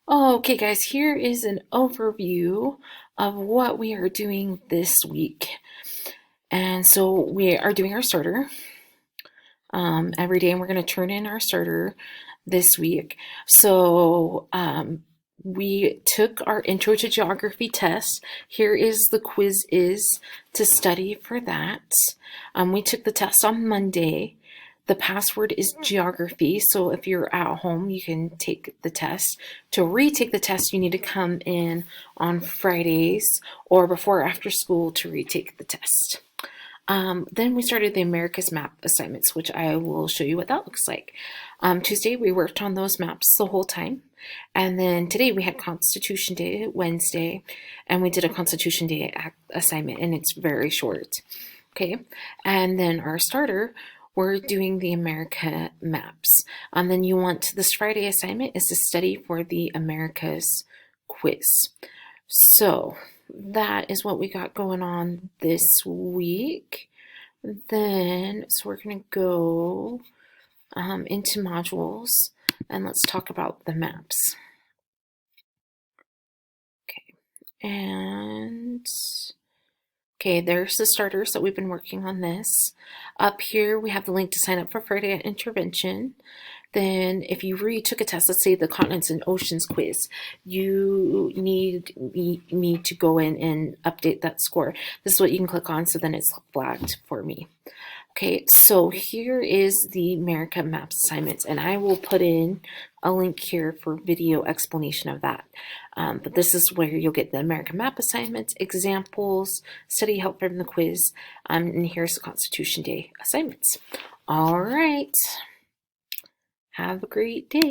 Okay, guys, here is an overview of what we are doing this week. And so we are doing our starter every day, and we're going to turn in our starter this week. So we took our Intro to Geography test. Here is the quiz is to study for that. We took the test on Monday. The password is geography, so if you're at home, you can take the test. To retake the test, you need to come in on Fridays or before or after school to retake the test. Then we started the America's Map assignments, which I will show you what that looks like. Tuesday, we worked on those maps the whole time. And then today we had Constitution Day, Wednesday, and we did a Constitution Day assignment, and it's very short. Okay, and then our starter, we're doing the America maps. Then you want this Friday assignment is to study for the Americas quiz. So that is what we got going on this week. Then, so we're going to go into modules and let's talk about the maps. Okay, and okay, there's the starters that we've been working on this. Up here, we have the link to sign up for Friday at Intervention. Then if you retook a test, let's say the Continents and Oceans quiz, you need me to go in and update that score. This is what you can click on, so then it's flagged for me. Okay, so here is the America Maps assignments, and I will put in a link here for video explanation of that. But this is where you'll get the America Map assignments, examples, study help from the quiz, and here's the Constitution Day assignments. All right. Have a great day.